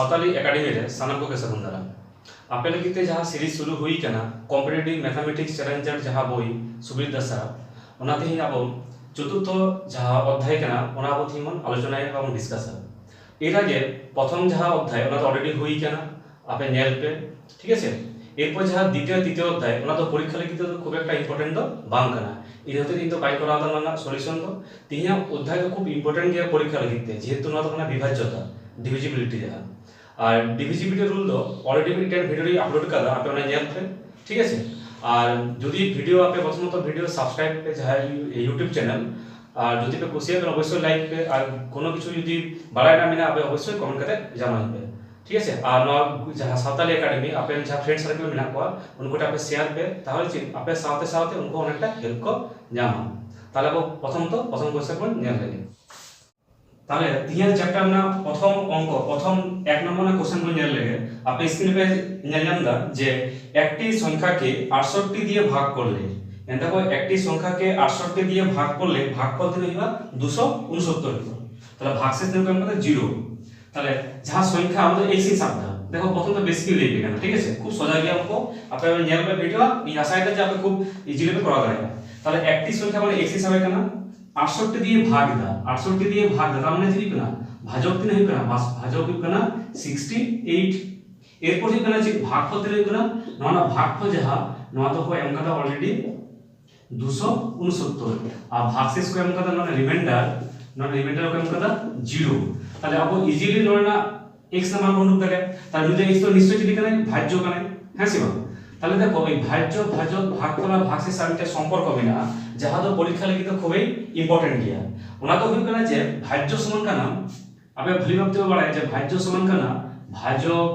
सावताली academy रे सानाम को सागुन दाराम आपे लगिते जहां सीरीज शुरू हुई कना कॉम्पिटिटिव मैथमेटिक्स चैलेंजर जहां बोई सुब्रीत दासा ओना तेही आबो चतुर्थ जहां अध्याय कना ओना आबो थीमन आलोचना एवं डिस्कस एर आगे प्रथम जहां अध्याय ओना तो ऑलरेडी हुई कना आपे नेल पे ठीक है एरपर जहां द्वितीय तृतीय अध्याय ओना तो परीक्षा लगित तो खूब एक इम्पोर्टेंट तो बांग कना इन होते इन तो बाई करा दाना सॉल्यूशन तो तिहिया अध्याय तो खूब इम्पोर्टेंट गया परीक्षा लगित जेहेतु ना तो विभाज्यता डिविजिबिलिटी जहां और डिविजिबिलिटी रूल तो ऑलरेडी मिटेन वीडियो अपलोड करा आपे ओना नेल पे ठीक है और जदि वीडियो आपे प्रथमत वीडियो सब्सक्राइब पे जहां यूट्यूब चैनल और जदि पे कुसिया पे अवश्य लाइक पे और कोनो किछु जदि बाराय ना मिना आपे अवश्य कमेंट करते जानाई पे ठीक है और जहां सावताली एकेडमी आपे जहां फ्रेंड सर्कल मिना को उनको आपे शेयर पे ताहले ची आपे साथे साथे उनको अनेकटा हेल्प को जामा ताहले अब प्रथम क्वेश्चन को नेल लगे ताहले तिया चैप्टर ना प्रथम अंक प्रथम एक नंबर ना क्वेश्चन को नेल लगे आपे स्क्रीन पे नेल नामदा जे একটি সংখ্যাকে 68 দিয়ে ভাগ করলে এন দেখো একটি সংখ্যাকে 68 দিয়ে ভাগ করলে ভাগফল দিলে হইবা 269 হইবা তাহলে ভাগশেষ নিয়ে আমরা 0 তাহলে যাহা সংখ্যা আমাদের এই হিসাবটা দেখো প্রথম তো বেসিক লিখবে কেন ঠিক আছে খুব সোজা গিয়ে আমকো আপনারা নেলবে ভিডিও এই আশাইটা যে আপনি খুব ইজিলি করা যাবে তাহলে একটি সংখ্যা মানে x হিসাবে কেন 68 দিয়ে ভাগ দা 68 দিয়ে ভাগ দা তার মানে কি কেন ভাজক দিনে হই কেন ভাজক হই কেন 68 এরপর হই কেন যে ভাগফল দিলে হই কেন না ভাগফল যাহা না তো হয় এমকাটা অলরেডি 269 আর ভাগশেষ को এমকাটা না রিমাইন্ডার को এমকাটা 0 তাহলে আপনি ইজিলি নরনা x না মান বন্ধ করে তার যদি x তো নিশ্চয়ই যদি কেন ভাজ্য কেন হ্যাঁ সিবা তাহলে দেখো এই ভাজ্য ভাজক ভাগফল আর ভাগশেষ সারিটা সম্পর্ক হবে না যাহা তো পরীক্ষা লাগি তো খুবই ইম্পর্টেন্ট গিয়া ওনা তো হই কেন যে ভাজ্য সমান কেন আপনি ভুলি ভাবতে পারে যে ভাজ্য সমান কেন ভাজক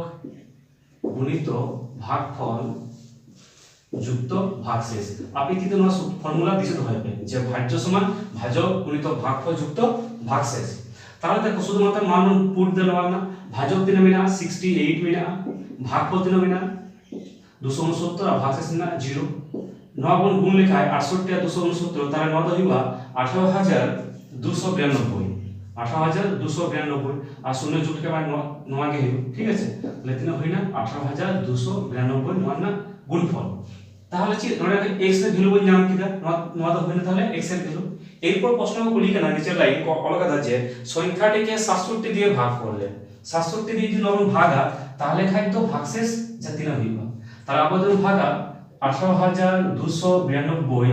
গুণিত ভাগফল যুক্ত ভাগশেষ আপনি কিন্তু না ফর্মুলা দিতে হবে যে ভাজ্য সমান ভাজক গুণিত ভাগফল যুক্ত ভাগশেষ তাহলে দেখো শুধুমাত্র মান পুট দিলে না ভাজক দিনে মিনা 68 মিনা ভাগফল দিনে মিনা 269 আর ভাগশেষ মিনা 0 9 গুণ লেখা হয় 68 আর 269 তাহলে 9 হইবা 18292 18292 আর শূন্য যুক্ত के बाद 9 के ঠিক আছে তাহলে তিন হইনা 18292 9 না গুণফল তাহলে কি ধরে x এর ভ্যালু বই নাম কিটা 9 তো হইনা তাহলে x এর ভ্যালু এরপর প্রশ্ন করি কেন নিচের লাইন অলগা আছে সংখ্যাটিকে 67 দিয়ে ভাগ করলে 67 দিয়ে যদি লবণ ভাগা তাহলে খাই তো ভাগশেষ যা তিন হইবা তাহলে আবার ভাগা 18292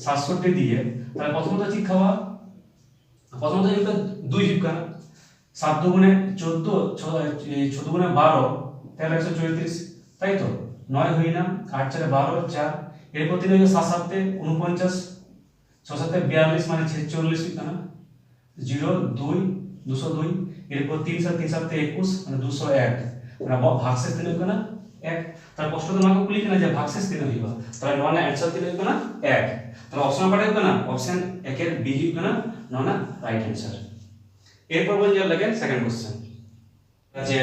67 দিয়ে তাহলে প্রথমত ঠিক খাওয়া প্রথমত এটা 2 হিপ কেন 7 দুগুণে 14 14 গুণে 12 তাহলে 134 তাই তো 9 হই না 8 4 12 4 এরপর দিন হইলো 7 7 49 6 7 42 মানে 46 কেন 0 2 202 এরপর 3 7 3 7 21 মানে 201 মানে ভাগশেষ দিন কেন 1 তার প্রশ্ন তোমাকে বলি কেন যে ভাগশেষ দিন হইবা তাহলে 9 না आंसर দিলে কেন 1 তাহলে অপশন পাঠাই কেন অপশন 1 এর বি হিপ কেন 9 না রাইট आंसर এরপর বল যা লাগে সেকেন্ড কোশ্চেন যে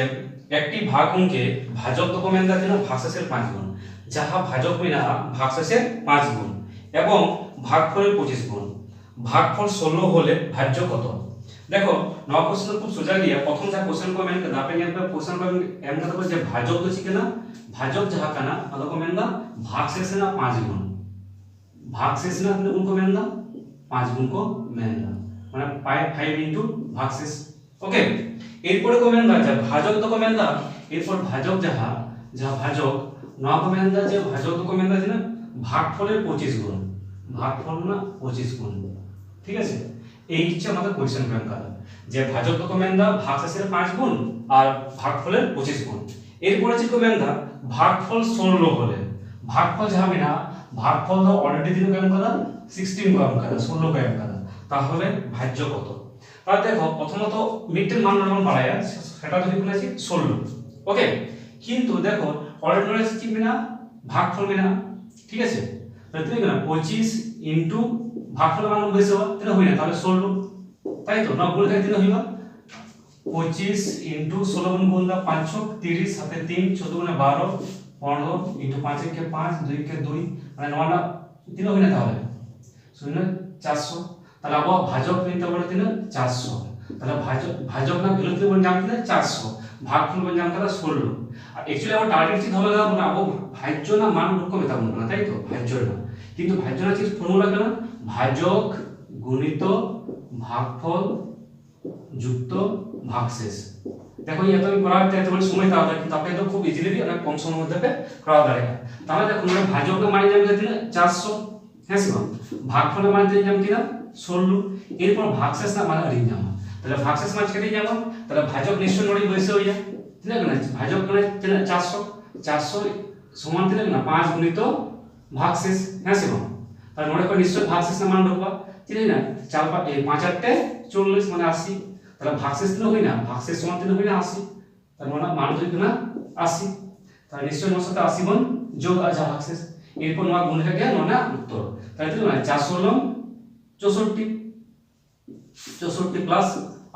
একটি ভাগ অঙ্কে ভাজক ডকুমেন্ট আছে না ভাগশেষের 5 গুণ যাহা ভাজক বিনা ভাগশেষের 5 গুণ এবং ভাগফলের 25 গুণ ভাগফল 16 হলে ভাজ্য কত দেখো নয়া কোশ্চেন খুব সোজা গিয়া প্রথম যা কোশ্চেন কমেন্ট না আপনি এর কোশ্চেন কমেন্ট এম না তো যে ভাজক তো ঠিক না ভাজক যাহা কানা আলো কমেন্ট না भागशेष ना 5 गुण भागशेष ना उनको मेलना 5 गुण को मेलना মানে 5 ইনটু ভাগশেষ ওকে এরপরে কো মেলনা যে ভাজক তো কো মেলনা এরপর ভাজক যাহা ভাজক নয়া কো মেলনা যে ভাজক তো কো মেলনা যে না ভাগফলের 25 গুণ ভাগফল না 25 গুণ ঠিক আছে এই হচ্ছে আমাদের কোশ্চেন ব্যাংক করা যে ভাজক তো কো মেলনা ভাগশেষের 5 গুণ আর ভাগফলের 25 গুণ এরপরে যে কো মেলনা ভাগফল 16 হলে ভাগফল যাবে না ভাগফল তো অলরেডি দিন কাম করা 16 কাম করা 16 কাম করা তাহলে ভাজ্য কত তাহলে দেখো প্রথমত মিডটেল মান যখন বাড়ায়া সেটা যদি বলেছি 16 ওকে কিন্তু দেখো অলরেডি নলেজ কি বিনা ভাগফল বিনা ঠিক আছে তাহলে তুমি না 25 ইনটু ভাগফল মান বেশি হবে তাহলে হয় না তাহলে 16 তাই তো না গুণ করে দিলে হইবা 25 ইনটু 16 গুণ দা 5 30 সাথে 3 14 গুণে 12 15 ইনটু 5 কে 5 2 কে 2 মানে 9 না দিলে হয় না তাহলে 0 400 তাহলে আবার ভাজক নিতে বলে দিলে 400 তাহলে ভাজক না ভ্যালু তে বল নাম কিনা 400 ভাগফল বল নাম কিনা 16 আর एक्चुअली আমার টার্গেট কি হবে না আবো ভাজ্য না মান রূপ মেতা বলবো না তাই তো ভাজ্য না কিন্তু ভাজ্য না কি ফর্মুলা কেন ভাজক গুণিত ভাগফল যুক্ত ভাগশেষ দেখো এত আমি করা হতে বলে সময় দাও কিন্তু আপনি তো খুব ইজিলি অনেক কম সময়ের মধ্যে করা দাঁড়ায় তাহলে দেখো আমরা ভাজক না মানে জানি কিনা 400 হ্যাঁ শিবা ভাগফল মানে জানি কিনা 16 এরপর ভাগশেষ না মানে ঋণ জামা তাহলে ভাগশেষ মানে কেটে যাব তাহলে ভাজক নিশ্চয় নড়ি বসে হই যায় ঠিক আছে না ভাজক মানে 400 সমান দিলে না 5 গুণিত ভাগশেষ হ্যাঁ শিবা তাহলে নড়ে করে নিশ্চয় ভাগশেষ না মান রাখবা ঠিক আছে না 4 5 8 40 মানে 80 তাহলে ভাগশেষ দিলে হই না ভাগশেষ সমান দিলে হই না 80 তার মানে মান হই না 80 তাহলে নিশ্চয় ওর সাথে 80 গুণ যোগ আছে ভাগশেষ এরপর নোয়া গুণ হয়ে গেল না উত্তর তাহলে দিল না 400 লম 64 প্লাস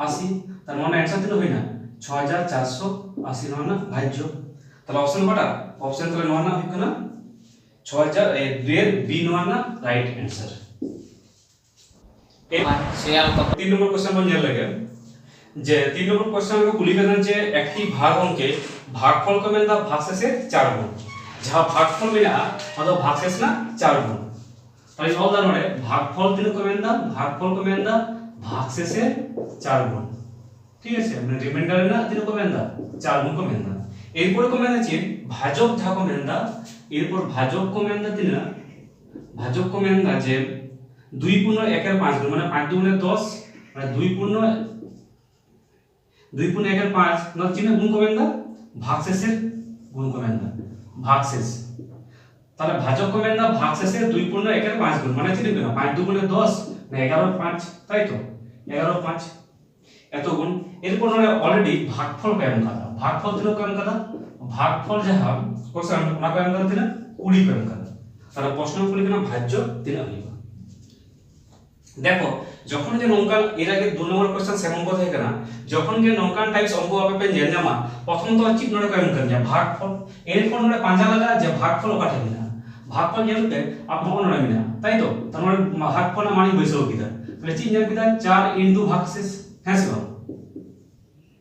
80 তার মানে आंसर দিলে হই না 6480 না ভাজ্য তাহলে অপশন কটা অপশন তাহলে নোয়া না হই না 6000 2 এর বি নোয়া না রাইট आंसर তিন নম্বর কোশ্চেন বল নিয়ে লাগে যে তিন নম্বর কোশ্চেন को বলি গেলেন যে একটি ভাগ অঙ্কে ভাগফল কমেন দা ভাগশেষের 4 গুণ যা ভাগফল মিলা অথবা ভাগশেষ না 4 গুণ তাই অল দা নড়ে ভাগফল তিন কমেন দা ভাগশেষের 4 গুণ ঠিক আছে মানে রিমাইন্ডার না তিন কমেন দা 4 গুণ কমেন দা এরপর কমেন আছে ভাজক যা কমেন দা এরপর ভাজক কমেন দা তিন ভাজক কমেন দা যে 2 পূর্ণ 1 এর 5 গুণ মানে 5 দুগুণে 10 মানে 2 পূর্ণ 1 এর 5 না চিহ্ন গুণ কমেন দা ভাগশেষের গুণ কমেন দা ভাগশেষ তাহলে ভাজক কমেন দা ভাগশেষের 2 পূর্ণ 1 এর 5 গুণ মানে চিহ্ন না 5 দুগুণে 10 না 11 5 তাই তো 11 5 এত গুণ এরপর অলরেডি ভাগফল কয়েম কথা ভাগফল দিল কয়েম কথা ভাগফল যাহা কোশ্চেন না কয়েম কথা দিনা 20 কয়েম কথা তাহলে প্রশ্ন করলে কেন ভাজ্য দিনা হইবা দেখো যখন যে নঙ্কান এর আগে 2 নম্বর কোশ্চেন সেমন কথা है না যখন যে নঙ্কান টাইপস অঙ্ক আপে জেনে জামা প্রথম তো চিপ নড়ে কয়েম করেন যা ভাগফল এরপর নড়ে পাঁচা লাগা যে ভাগফল কাটে না ভাগফল জানতে আপনি নড়ে না তাই তো তার মানে ভাগফল মানে বইসো কিদা তাহলে চিন জান কিদা 4 ইনটু ভাগশেষ হ্যাঁ স্যার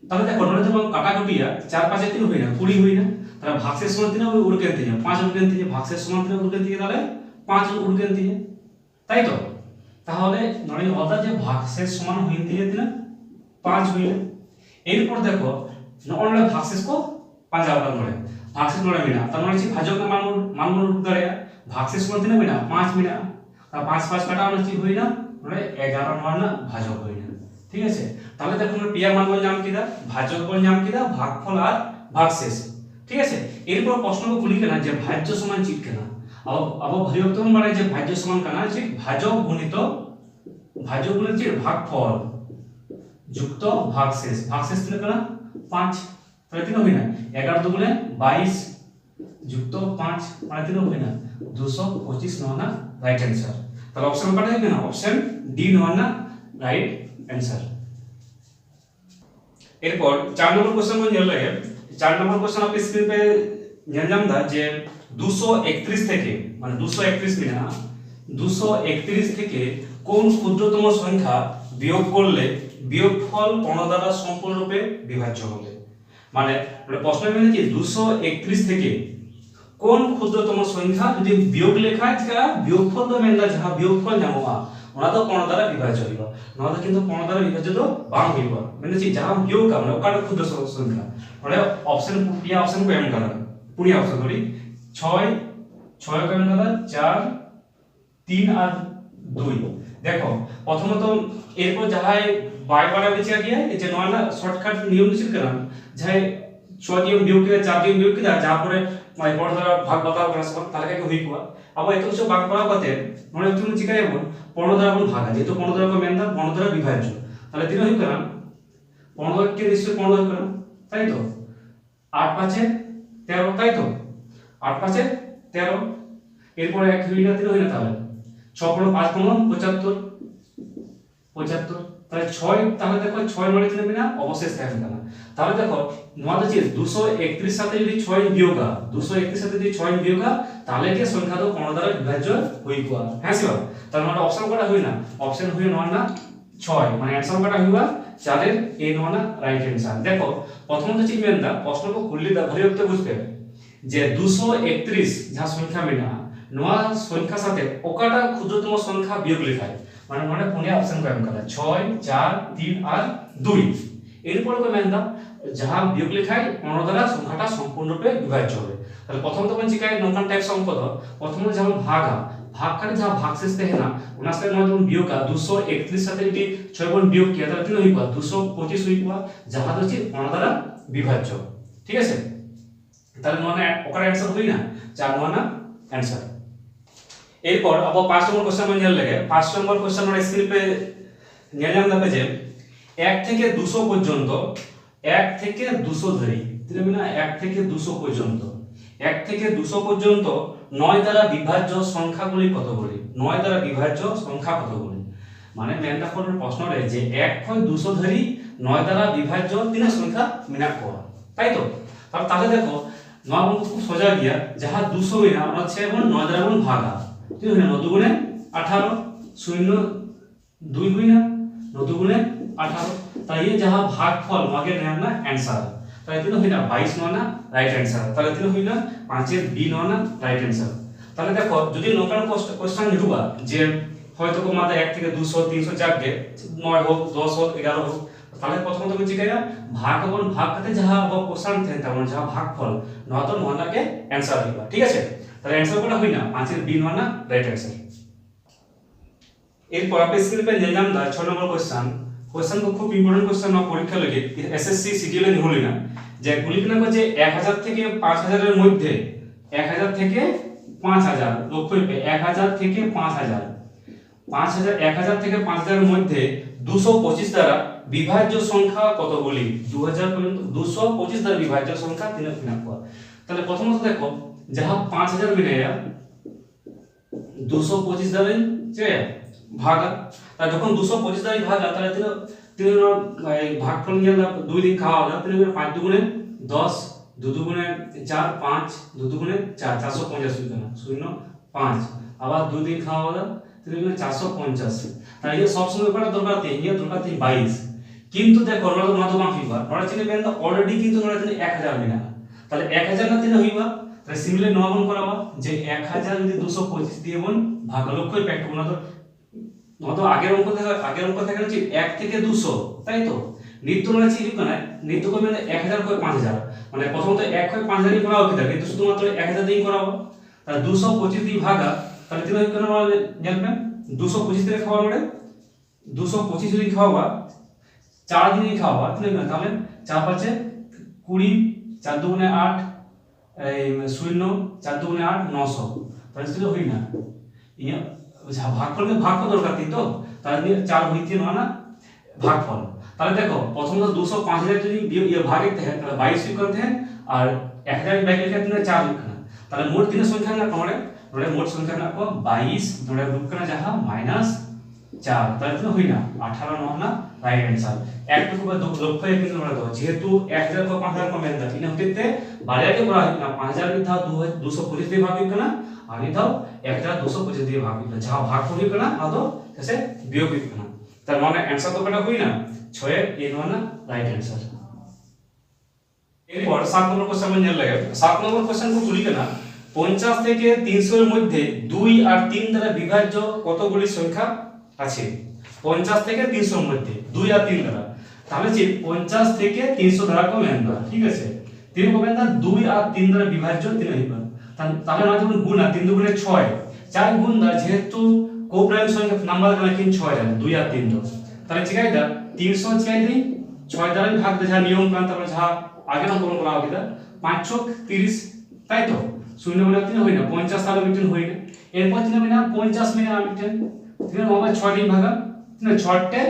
তাহলে দেখো নড়ে যখন কাটাকুটিয়া 4 5 এ 3 হই না 20 হই না তাহলে ভাগশেষ সমান 3 উড়কেন 3 5 উড়কেন 3 ভাগশেষ সমান 3 উড়কেন 3 তাহলে 5 উড়কেন 3 তাই তো তাহলে নড়ে অদা যে ভাগশেষ সমান হই 3 5 হইলে এরপর দেখো নড়ে ভাগশেষ को 5 আলাদা নড়ে ভাগশেষ নড়ে মিনা তার মানে কি ভাজক মান রূপ ধরে ভাগশেষ সমান 3 মিনা 5 মিনা আর 5 5 কাটা মানে কি হই না নড়ে 11 মান না ভাজক হই না ঠিক আছে তাহলে দেখো আমরা পিয়ার মান বল নাম কিদা ভাজক বল নাম কিদা ভাগফল আর ভাগশেষ ঠিক আছে এরপর প্রশ্নকে বলি কেনা যে ভাজ্য সমান চিট কেনা अब ভরিবর্তন মানে যে ভাজ্য সমান কেনা যে ভাজক গুণিত ভাগফল যুক্ত ভাগশেষ ভাগশেষ দিলে কেনা 5 তাহলে তিন হই না 11 দুগুণে 22 যুক্ত 5 মানে তিন হই না 225 নয় না রাইট आंसर তাহলে অপশন কটা হবে না অপশন ডি নয় না রাইট आंसर এরপর 4 নম্বর কোশ্চেন में নিয়ে লাগে 4 নম্বর কোশ্চেন আপনি স্ক্রিন पे জানলাম দা যে 231 থেকে মানে 231 মিনা 231 থেকে কোন ক্ষুদ্রতম সংখ্যা বিয়োগ করলে বিয়োগফল 15 দ্বারা সম্পূর্ণরূপে বিভাজ্য হবে মানে প্রশ্ন মানে কি 231 থেকে কোন ক্ষুদ্রতম সংখ্যা যদি বিয়োগ লেখা যা বিয়োগফল তো মেনলা যাহা বিয়োগফল জামা ওনা তো 15 দ্বারা বিভাজ্য হইব নয়তো কিন্তু 15 দ্বারা বিভাজ্য তো বাম হইব মানে যে যাহা বিয়োগ মানে ওকার ক্ষুদ্র সংখ্যা মানে অপশন পিয়া অপশন को এম করা পুরি অপশন করি 6 6 কেমন দাদা 4 3 আর 2 দেখো প্রথমত এরপর যাহাই বাই বাড়া বেঁচে গিয়া এই যে নয় না শর্টকাট নিয়ম ছিল কেন যাই 6 নিয়ম বিয়োগ করে 4 নিয়ম বিয়োগ করে যা পরে মানে বড় দ্বারা ভাগ বাতাও করা সব তাহলে কি হই কোয়া আবার এত কিছু ভাগ করা করতে মনে তুমি জিকাই বল 15 দ্বারা কোন ভাগ যেহেতু 15 দ্বারা মেন দা 15 দ্বারা বিভাজ্য তাহলে দিন হই কেন 15 কে নিশ্চয় 15 কেন তাই তো 8 5 13 তাই তো 8 5 13 এরপর এক হই না 3 হই না তাহলে 6 5 75 75 তাহলে 6 তাহলে দেখো 6 নড়ে দিলে না অবশেষ থাকবে না তাহলে দেখো নোয়া আছে 231 সাথে যদি 6 বিয়োগ 231 সাথে যদি 6 বিয়োগ তাহলে কি সংখ্যা তো 15 দ্বারা বিভাজ্য হইব হ্যাঁ স্যার তার মানে অপশন কটা হই না অপশন হই নয় না 6 মানে आंसर কটা হইবা চারের এই নয় রাইট অ্যান্সার। দেখো প্রথমত চিক মেনদা প্রশ্নকে খুললি দা ভারি অক্তে বুঝতে যে 231 যাহা সংখ্যা মেনা নোয়া সংখ্যার সাথে ওকাটা ক্ষুদ্রতম সংখ্যা বিয়োগ লেখায় মানে মানে পুনে অপশন কো এম করা 6 4 3 আর 2 এরপর কো মেনদা যাহা বিয়োগ লেখায় 15 দ্বারা সংখ্যাটা সম্পূর্ণরূপে বিভাজ্য হবে। তাহলে প্রথমত কোন চিকায় নৌকান টাইপ সংপদ প্রথমত যেমন ভাগা ভাগকারে যাহা ভাগশেষ তেহেনা ওনা সাথে নয় যেমন বিয়োগা 231 সাথে যদি 6 গুণ বিয়োগ কিয়া তাহলে তিন হইবা 225 হইবা যাহা হচ্ছে 15 দ্বারা বিভাজ্য। ঠিক আছে, তাহলে মানে ওকার অ্যানসার হই না 4 মানে অ্যানসার। এরপর अब 5 নম্বর কোশ্চেন में লাগে 5 নম্বর কোশ্চেন আমরা স্ক্রিন पे নিলাম দেখে যে 1 থেকে 200 পর্যন্ত 1 থেকে 200 ধরি তাহলে না 1 থেকে 200 পর্যন্ত 1 থেকে 200 পর্যন্ত 9 দ্বারা বিভাজ্য সংখ্যাগুলি কতগুলি 9 দ্বারা বিভাজ্য সংখ্যা কতগুলি মানে মেনটা কোন প্রশ্ন রে যে 1 থেকে 200 ধরি 9 দ্বারা বিভাজ্য তিন সংখ্যা মিনা কোয়া তাই তো। তাহলে দেখো 9 খুব সোজা গিয়া যাহা 200 মিনা আমরা 6 গুণ 9 দ্বারা গুণ ভাগা তিন হইনা 9 দুগুণে 18 0 2 হইনা 9 দুগুণে 18 তাই ये जहां भागफल मागे नेम ना आंसर তাহলে তিন হইনা 22 নয় না রাইট आंसर তাহলে তিন হইনা 5 এর বি নয় না রাইট आंसर। তাহলে দেখো যদি নকান কোশ্চেন নিরুবা যে হয়তো কো মাথা 1 থেকে 200 300 যাবে 9 হোক 10 হোক 11 হোক তাহলে প্রথমত আমি জিজ্ঞাসা ভাগ এবং ভাগ করতে যাহা কোশ্চেন থাকে তার মানে যাহা ভাগফল নয় তো নয় নাকে आंसर হইবা। ঠিক আছে, তাহলে आंसर কোটা হইনা 5 এর বি নয় না রাইট आंसर। এরপর আপনি স্ক্রিন पे নিলাম 6 নম্বর কোশ্চেন क्वेश्चन को खूब इंपोर्टेंट क्वेश्चन ना परीक्षा लगे एसएससी सीजीएल এ হলি না যে গুলিকনা কো যে 1000 থেকে 5000 এর মধ্যে 1000 থেকে 5000 লক্ষ্য পে 1000 থেকে 5000 1000 থেকে 5000 এর মধ্যে 225 দ্বারা বিভাজ্য সংখ্যা কতগুলি 2000 পর্যন্ত 225 দ্বারা বিভাজ্য সংখ্যা তিন কিনা পাওয়া। তাহলে প্রথমত দেখো যাহা 5000 মিলায়া 225 দ্বারা যে ভাগা তা যখন 225 দ্বারা ভাগা তাহলে তিন ভাগফল নিয়ে 2 দিন খাওয়া হলো 3 5 দুগুণে 10 2 দুগুণে 4 5 2 দুগুণে 4 450 হইতো না 0 5 আবার 2 দিন খাওয়া হলো 3 450 তাই ये সব সময় পড়া দরকার নেই ये দরকার নেই 22 কিন্তু দেখো আমরা তো মাধ্যম হইবা আমরা চিনে বেন অলরেডি কিন্তু আমরা জানি 1000 বিনা তাহলে 1000 না তিন হইবা তাহলে সিমিলার নবন করাবা যে 1000 যদি 225 দিয়ে বন ভাগ লক্ষ্য প্যাক্ট বনা তো আগের অঙ্ক থেকে হচ্ছে 1 থেকে 200 তাই তো নিত্য মানে ছিল কেন নিত্য কো মানে 1000 কো 5000 মানে প্রথমত 1 কো 5000 দিয়ে করাও কিটা কিন্তু শুধুমাত্র 1000 দিয়ে করাবো তাহলে 225 দিয়ে ভাগা তাহলে তিন কেন জানবেন 225 দিয়ে খাওয়া মানে 225 যদি খাওয়া 4 দিন খাওয়া তাহলে 4 5 20 4 দুগুণে 8 এই 0 4 দুগুণে 8 900 তাহলে সেটা হই না ইয়া ভাগফল ভাগ কত দরকার তো তাহলে 4 হইতে না ভাগফল। তাহলে দেখো প্রথম তো 25000 যদি ये भागे थे তাহলে 22 করতে हैं और 1000 बैक लिखते हैं 4 लिखना তাহলে মোট তিন সংখ্যা না কোনে মানে মোট সংখ্যা না কো 22 ধরে রূপকনা যাহা -4 তাহলে তো হই না 18 9 না রাইট आंसर একটুকু লক্ষ্য কিন্তু আমরা দাও যেহেতু 1000 কো 5000 কো মেন দা ইনা হতে বাড়াকে করা হয় না 5000 কি থা 225 দিয়ে ভাগ করনা আর ই দাও 1225 দিয়ে ভাগ করনা যাহা ভাগ করি করনা না তো कैसे বিয়োগ করনা তার মানে आंसर তো কটা হই না 6 এর এই না রাইট आंसर। এরপর 7 নম্বর কোশ্চেন में নিয়ে লাগে 7 নম্বর কোশ্চেন को তুলি কেনা 50 থেকে 300 এর মধ্যে 2 আর 3 দ্বারা বিভাজ্য কতগুলি সংখ্যা আছে 50 থেকে 300 এর মধ্যে 2 আর 3 দ্বারা তাহলে যে 50 থেকে 300 দ্বারা কো মেন দা ঠিক আছে 3 কো মেন দা 2 আর 3 দ্বারা বিভাজ্য 3 হইবা তাহলে না যখন গুণ আর 3 দুগুণে 6 4 গুণ দা যেহেতু को प्राइम संख्या नंबर का लेकिन 6 है 2 या 3 दो তাহলে চিকাই দা 300 চিকাই দি 6 দ্বারা ভাগ দে যা নিয়ম কান তারপর যা আগে নাম কোন করা হবে 5 ছক 30 তাই তো 0 বলে 3 হই না 50 তাহলে মিটন হই না এরপর তিন হবে না 50 মিনিট মিটন তিন হবে 6 দিন ভাগা না 6 তে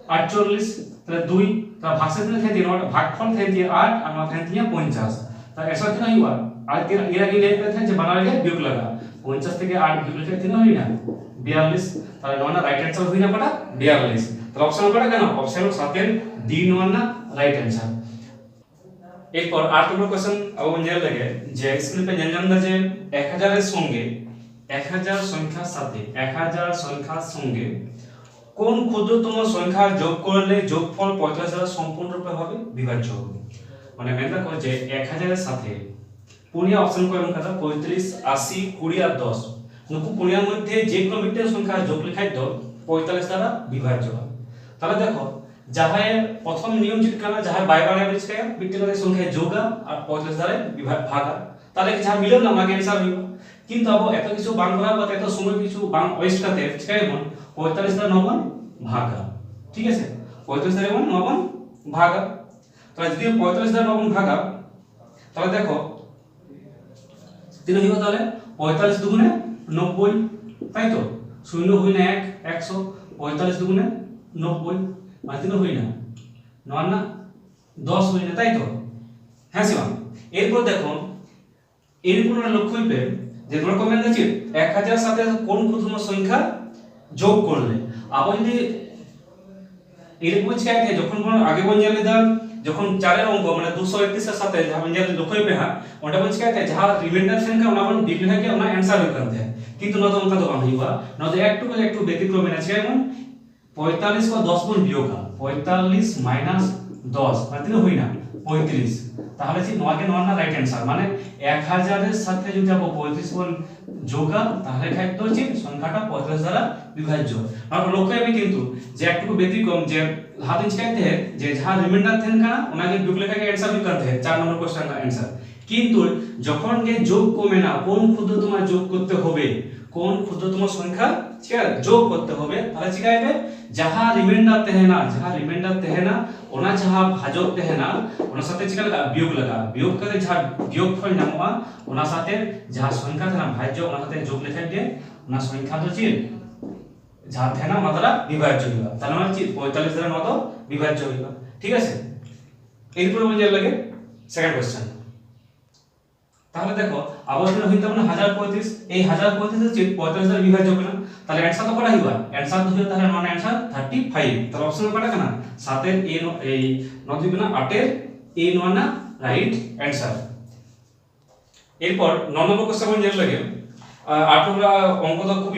48 তাহলে 2 তা ভাগসে দিন থাকে 3 ভাগফল থাকে 8 আর মাথায় থাকে 50 তা ऐसा क्यों नहीं हुआ आज तेरा ये आगे ले पे थे যে বানালে বিয়োগ লাগা 50 থেকে 8 বিয়োগ করতে তিন হই না 42 তাহলে ননা রাইট आंसर হই না কটা 42 তাহলে অপশন কটা কেন অপশন 7 এর ডি ননা রাইট आंसर। এরপর 8 নম্বর কোশ্চেন আবার নিয়ে লাগে যে স্ক্রিন पे জানলাম না যে 1000 এর সঙ্গে 1000 সংখ্যার সাথে 1000 সংখ্যার সঙ্গে কোন ক্ষুদ্রতম সংখ্যা যোগ করলে যোগফল 45 দ্বারা সম্পূর্ণরূপে হবে বিভাজ্য হবে। মানে মেন দেখো যে 1000 এর সাথে পুনিয়া অপশন করবেন কথা 35 80 20 আর 10 নুকু পুনিয়ার মধ্যে যে কোনো মিটার সংখ্যা যোগ লেখাই তো 45 দ্বারা বিভাজ্য হবে। তাহলে দেখো যাহার প্রথম নিয়ম যেটা কানা যাহার বাইবার এভারেজ কে মিটারের সংখ্যা যোগা আর 45 দ্বারা ভাগা তাহলে যা মিলন না আমাকে आंसर হইব। কিন্তু আবো এত কিছু বাং করা বা এত সময় কিছু বাং ওয়েস্ট করতে চাইবো 45 দ্বারা 9 ভাগা। ঠিক আছে 45 দ্বারা 9 ভাগা। তাহলে যদি 45 দ্বারা 9 ভাগা তাহলে দেখো তিন হইব তাহলে 45 দুগুণে 90 তাই তো 0 হই না 1 100 45 দুগুণে 90 মানে তিন হই না 9 না 10 হই না তাই তো। হ্যাঁ শিবাম এরপর দেখো এরপর লক্ষ্য হইবে যে তোমরা কমেন্ট আছে 1000 সাথে কোন ক্ষুদ্রতম সংখ্যা যোগ করলে আবার যদি এরকম চাইতে যখন কোন আগে বন জানলে দাও যখন 4 এর অঙ্ক মানে 231 এর সাথে যা বন জানলে লক্ষ্য হইবে হ্যাঁ ওটা বন চাইতে যা রিমাইন্ডার সংখ্যা ওনা বন দিক লেখা কে ওনা आंसर হই করতে কিন্তু না তো অঙ্ক তো বান হইবা না তো একটু ব্যতিক্রম আছে যেমন 45 को 10 গুণ বিয়োগ 45 মাইনাস 10 মানে তিন হই না 35 তাহলে যে 9 কে 9 না রাইট आंसर মানে 1000 এর সাথে যদি আপনি 35 গুণ যোগা তাহলে খাইতো যে সংখ্যাটা 45 দ্বারা বিভাজ্য। আর লক্ষ্য হবে কিন্তু যে একটু ব্যতিক্রম যে হাতে চাইতে যে যা রিমাইন্ডার থেন কানা ওনাকে যোগ লেখা के आंसर भी करते हैं 4 নম্বর কোশ্চেন का आंसर। কিন্তু যখন যে যোগ কমে না কোন ক্ষুদ্রতম যোগ করতে হবে কোন ক্ষুদ্রতম সংখ্যা ঠিক আছে যোগ করতে হবে তাহলে ঠিক আছে যাহা রিমাইন্ডার তেহেনা ওনা যাহা ভাজক তেহেনা ওনার সাথে ঠিক আছে বিয়োগ করে যা বিয়োগফল নামা ওনার সাথে যাহা সংখ্যা তেনা ভাজ্য ওনার সাথে যোগ লেখা দিয়ে ওনা সংখ্যা তো চিল যা তেনা ওনা দ্বারা বিভাজ্য হইবা তাহলে মানে 45 দ্বারা 9 তো বিভাজ্য হইবা। ঠিক আছে এরপর বলতে লাগে সেকেন্ড কোশ্চেন। তাহলে দেখো আবর্তন হইতে মানে 1035 এই 1035 এর 45 দ্বারা বিভাজ্য হবে না তাহলে आंसर তো করা হইবা आंसर তো হইবা তাহলে নন आंसर 35 তাহলে অপশন কটা কেন 7 এর এ এই 9 দিবে না 8 এর এ 9 না রাইট आंसर। এরপর 9 নম্বর কোশ্চেন যেন লাগে 8 নম্বর অঙ্ক তো খুব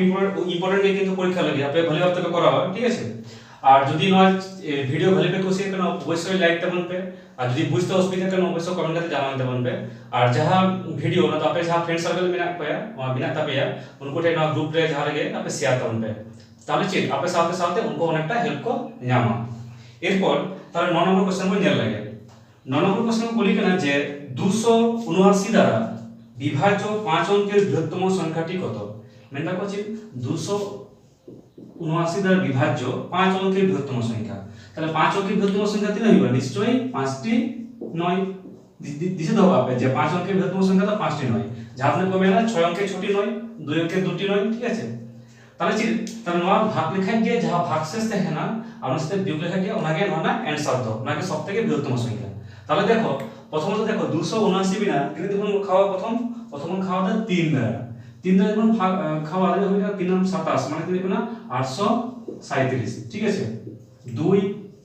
ইম্পর্টেন্ট কিন্তু পরীক্ষা লাগে আপনি ভালোভাবে থেকে করা হয়। ঠিক আছে আর যদি নয় ভিডিও ভালো पे খুশি কেন অবশ্যই লাইক দেবেন पे আর যদি বুঝতে অসুবিধা কেন অবশ্যই কমেন্ট করে জানান দেবেন पे আর যাহা ভিডিও না তো আপনি যাহা ফ্রেন্ড সার্কেল में बिना तपिया उनको टेना ग्रुप रे जहां लगे আপনি শেয়ার করুন पे তাহলে ঠিক আপনি সাথে সাথে उनको অনেকটা হেল্প কো জামা। এরপর তাহলে 9 নম্বর কোশ্চেন বল জানা লাগে 9 নম্বর কোশ্চেন বলি কেন যে 279 দ্বারা বিভাজ্য 5 অঙ্কের বৃহত্তম সংখ্যাটি কত। মানে দেখো যে 279 দ্বারা বিভাজ্য 5 অঙ্কের বৃহত্তম সংখ্যা তাহলে 5 অঙ্কের বৃহত্তম সংখ্যা তিন হইবা নিশ্চয়ই 5টি 9 দিছে দাও আপনি যে 5 অঙ্কের বৃহত্তম সংখ্যা তো 5টি 9 যা আপনি কমে না 6 অঙ্কের ছোটি 9 2 অঙ্কের দুটি 9 ঠিক আছে। তাহলে ঠিক তাহলে নয়া ভাগ লেখা গিয়ে যা ভাগশেষ থাকে না আপনার সাথে বিয়োগ লেখা গিয়ে ওনাকে না आंसर দাও ওনাকে সবথেকে বৃহত্তম সংখ্যা। তাহলে দেখো প্রথমত দেখো 279 বিনা কিন্তু দেখুন খাওয়া প্রথম খাওয়া দা 3 দ্বারা 3 দ্বারা যখন খাওয়া আলাদা হয়ে যায় 3 27 মানে দেখুন না 837 ঠিক আছে 2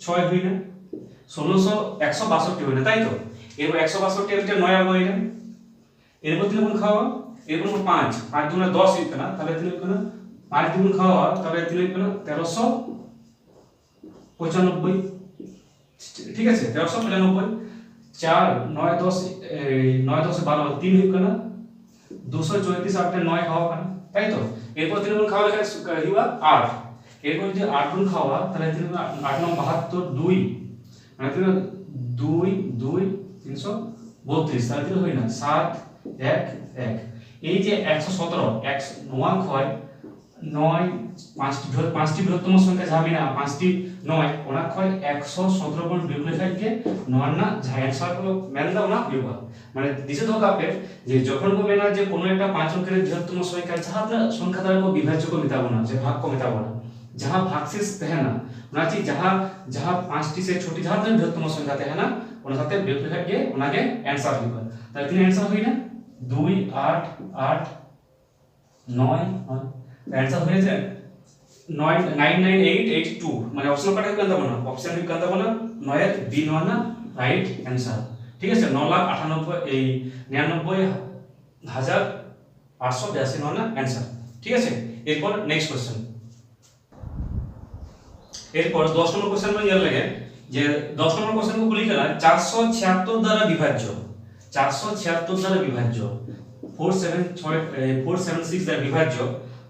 6 হই না 162 হই না তাই তো। এরপর 162 এর 9 আর হই না এরপর তিন গুণ খাওয়া এরপর 5 5 দুগুণে 10 হইতো না তাহলে তিন গুণ 5 দুগুণ খাওয়া তাহলে তিন গুণ 1395 ঠিক আছে 1395 4 9 10 9 10 12 3 হইতো না 234 আপনি 9 খাওয়া কেন তাই তো। এরপর তিন গুণ খাওয়া লেখা হইবা 8 এরপর যদি 8 গুণ খাওয়া তাহলে তিন 8 9 72 2 মানে 2 2 332 তাহলে তিন হই না 7 1 1 এই যে 117 x 9 হয় 9 পাঁচটি বৃহত্তম সংখ্যা যাবে না 5টি 9 ওনা হয় 117 গুণ বিয়োগ লেখা গিয়ে 9 না যা आंसर को মেন দাও না বিয়োগ মানে দিছে তো আপনি যে যখন কো মেনা যে কোনো একটা 5 অঙ্কের বৃহত্তম সংখ্যা যাহা সংখ্যা দ্বারা को বিভাজ্য को मिटाबो ना যে ভাগ को मिटाबो ना जहां भागशेष है ना ना ची जहां 5टी से छोटी जहां बृहत्तम संख्या है ना ওনার সাথে বিয়োগ লেখা গিয়ে ওনাকে आंसर লিখবা তাহলে তিন आंसर হই না 2 8 8 9 आंसर হয়েছে 999882 মানে অপশন কাটা কেন দেব না অপশন বি কেন দেব না 9 এর বি 9 না রাইট आंसर ঠিক আছে 9,98 এই 99,882 9 না आंसर ঠিক আছে। এরপর নেক্সট কোশ্চেন এরপর 10 নম্বর কোশ্চেন में ये लगे যে 10 নম্বর কোশ্চেন को লিখা है 476 দ্বারা বিভাজ্য 476 দ্বারা বিভাজ্য 476 দ্বারা বিভাজ্য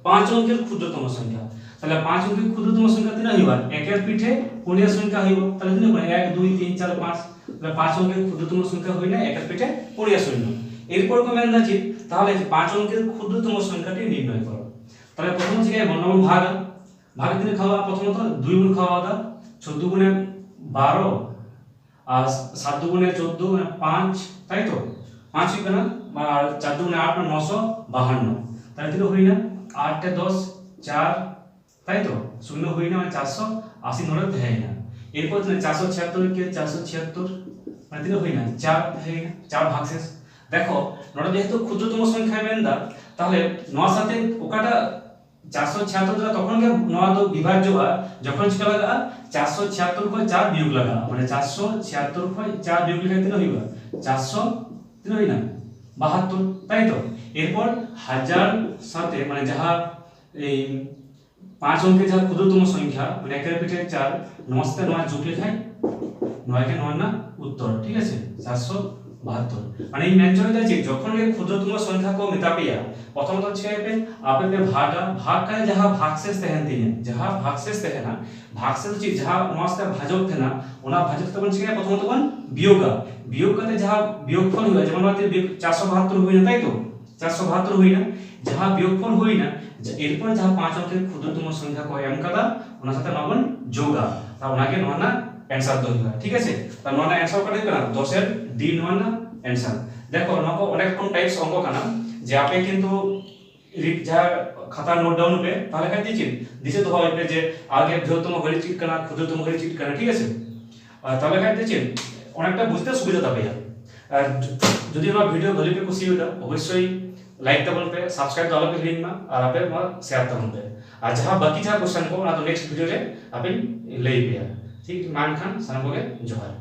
5 অঙ্কের ক্ষুদ্রতম সংখ্যা তাহলে 5 অঙ্কের ক্ষুদ্রতম সংখ্যা তিন হইবা একের পিঠে কোণীয় সংখ্যা হইব তাহলে তিন কোণ 1 2 3 4 5 তাহলে 5 অঙ্কের ক্ষুদ্রতম সংখ্যা হই না একের পিঠে কোণীয় সংখ্যা এরপর কমে আনছি তাহলে 5 অঙ্কের ক্ষুদ্রতম সংখ্যাটি নির্ণয় করো তাহলে প্রথম জায়গায় বর্ণমান ভাগ ভাগে দিনে খাওয়া প্রথমত 2 গুণ খাওয়া দাও 14 গুণে 12 আর 7 গুণে 14 মানে 5 তাই তো 5 হবে না আর 4 গুণে 8 মানে 952 তাহলে দিলে হই না 8 তে 10 4 তাই তো শূন্য হই না মানে 480 নড়ে দেয় না এরপর 476 কে 476 মানে দিলে হই না 4 হই না 4 ভাগশেষ দেখো নড়ে যেহেতু ক্ষুদ্রতম সংখ্যা মেন্দা তাহলে 9 সাথে ওকাটা 476 দ্বারা তখন কে 9 তো বিভাজ্য হয় যখন সেটা লাগা 476 কো 4 বিয়োগ লাগা মানে 476 কো 4 বিয়োগ লিখে দিলে হইবা 400 দিলে হই না 72 তাই তো এরপর হাজার সাথে মানে যাহা এই 5 অঙ্কের যাহা ক্ষুদ্রতম সংখ্যা মানে একের পিঠে 4 9 তে 9 যোগ লিখাই 9 কে 9 না উত্তর ঠিক আছে 472 মানে এই ম্যাচ হয়ে যাচ্ছে যখন এই ক্ষুদ্রতম সংখ্যা को मिटापिया প্রথমত হচ্ছে আপে ভাগা ভাগ का जहां भागशेष तहनती है जहां भागशेष तहना भागशेष হচ্ছে जहां 9 তে ভাজক থেনা ওনা ভাজক তখন ছিল প্রথমত কোন বিয়োগা বিয়োগ করতে जहां বিয়োগফল হয় যেমন আমাদের 472 হয় না তাই তো 472 হয় না जहां বিয়োগফল হয় না এরপর जहां 5 অঙ্কের ক্ষুদ্রতম সংখ্যা को এম কাদা ওনার সাথে নবন যোগা তা ওনাকে ননা आंसर দইবা ঠিক আছে তা ননা आंसर কত হবে না 10 এর ডি ননা आंसर দেখো নকো অনেক রকম টাইপস অঙ্ক কানা যে আপনি কিন্তু যা খাতা নোট ডাউন पे তাহলে কাজ দিছেন দিছে তো হবে যে আগে বৃহত্তম হলে চিট কানা ক্ষুদ্রতম হলে চিট কানা ঠিক আছে তাহলে কাজ দিছেন অনেকটা বুঝতে সুবিধা হবে আর যদি আমার ভিডিও ভালো पे খুশি হতা অবশ্যই লাইক দবান पे सब्सक्राइब दबान पे लिंक में और आपे शेयर दबान पे আর যাহা বাকি যা क्वेश्चन को ना तो नेक्स्ट वीडियो रे আপনি লই पे ঠিক মান খান সারা বগে জোহার